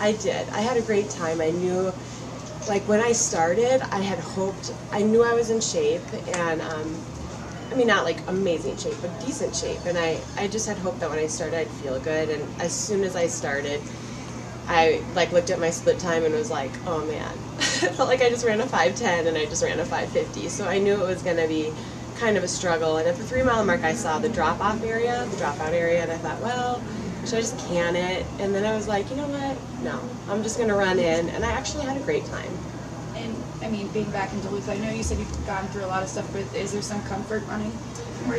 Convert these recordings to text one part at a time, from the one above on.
I did. I had a great time. I knew, like, when I started, I had hoped, I knew I was in shape, and, I mean, not, like, amazing shape, but decent shape, and I just had hoped that when I started, I'd feel good, and as soon as I started, I, like, looked at my split time and was like, oh, man. It felt like I just ran a 5:10, and I just ran a 5:50, so I knew it was going to be kind of a struggle, and at the 3-mile mark, I saw the drop-off area, the dropout area, and I thought, well, should I just can it? And then I was like, you know what? No, I'm just going to run in, and I actually had a great time. And, I mean, being back in Duluth, I know you said you've gone through a lot of stuff, but is there some comfort running?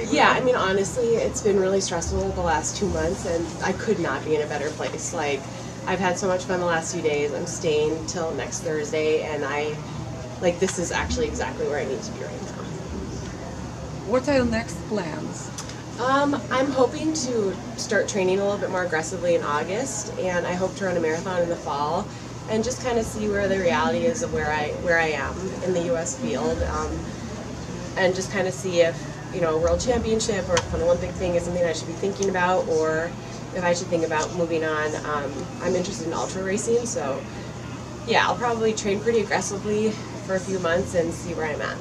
Yeah, I mean, honestly, it's been really stressful the last 2 months, and I could not be in a better place. Like, I've had so much fun the last few days. I'm staying till next Thursday, and this is actually exactly where I need to be right now. What are your next plans? I'm hoping to start training a little bit more aggressively in August, and I hope to run a marathon in the fall, and just kind of see where the reality is of where I am in the U.S. field, and just kind of see if, you know, a world championship or if an Olympic thing is something I should be thinking about, or if I should think about moving on. I'm interested in ultra racing, so yeah, I'll probably train pretty aggressively for a few months and see where I'm at.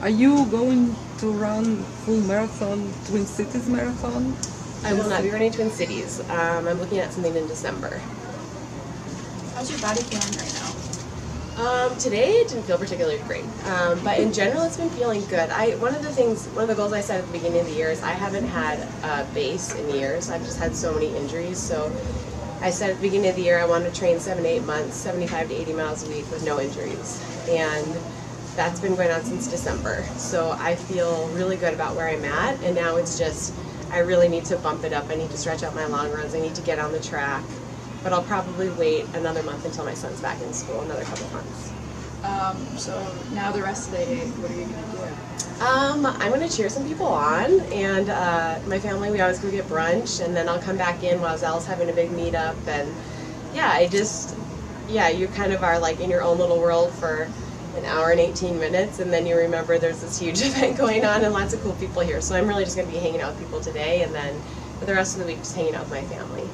Are you going to run full marathon, Twin Cities Marathon? I will not be running Twin Cities. I'm looking at something in December. How's your body feeling right now? Today it didn't feel particularly great, but in general it's been feeling good. One of the goals I set at the beginning of the year is I haven't had a base in years. I've just had so many injuries, so I said at the beginning of the year I wanted to train 7 to 8 months, 75 to 80 miles a week with no injuries, and that's been going on since December. So I feel really good about where I'm at, and now it's just, I really need to bump it up. I need to stretch out my long runs. I need to get on the track, but I'll probably wait another month until my son's back in school, another couple months. So now the rest of the day, what are you going to do? I'm going to cheer some people on, and my family, we always go get brunch, and then I'll come back in while Zell's having a big meetup, and you kind of are like in your own little world for an hour and 18 minutes, and then you remember there's this huge event going on and lots of cool people here. So I'm really just going to be hanging out with people today, and then for the rest of the week just hanging out with my family.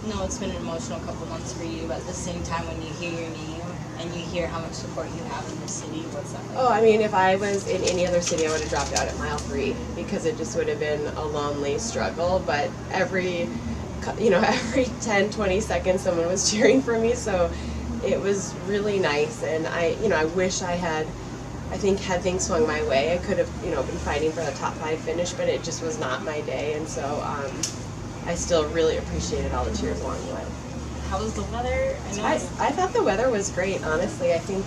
No, it's been an emotional couple months for you, but at the same time when you hear your name and you hear how much support you have in your city, what's that like? Oh, I mean, if I was in any other city, I would have dropped out at mile 3 because it just would have been a lonely struggle, but every 10, 20 seconds someone was cheering for me, so it was really nice, and I wish had things swung my way, I could have, been fighting for the top 5 finish, but it just was not my day, and so I still really appreciated all the cheers along the way. How was the weather? I thought the weather was great, honestly. I think,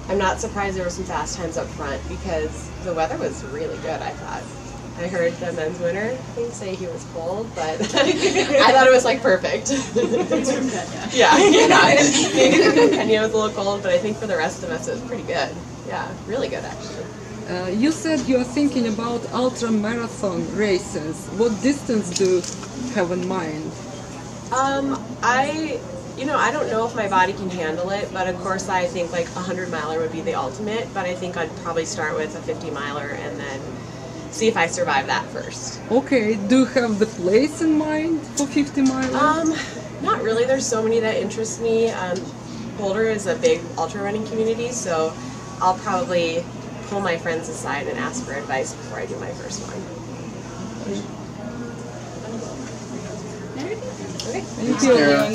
I'm not surprised there were some fast times up front because the weather was really good, I thought. I heard the men's winner, say he was cold, but I thought it was perfect. Yeah. Maybe the Kenya was a little cold, but I think for the rest of us it was pretty good. Yeah, really good actually. You said you are thinking about ultra marathon races. What distance do you have in mind? I don't know if my body can handle it, but of course I think 100-miler would be the ultimate, but I think I'd probably start with a 50-miler and then see if I survive that first. Okay, do you have the place in mind for 50 miles? Not really. There's so many that interest me. Boulder is a big ultra running community, so I'll probably pull my friends aside and ask for advice before I do my first one. Okay. Thank you.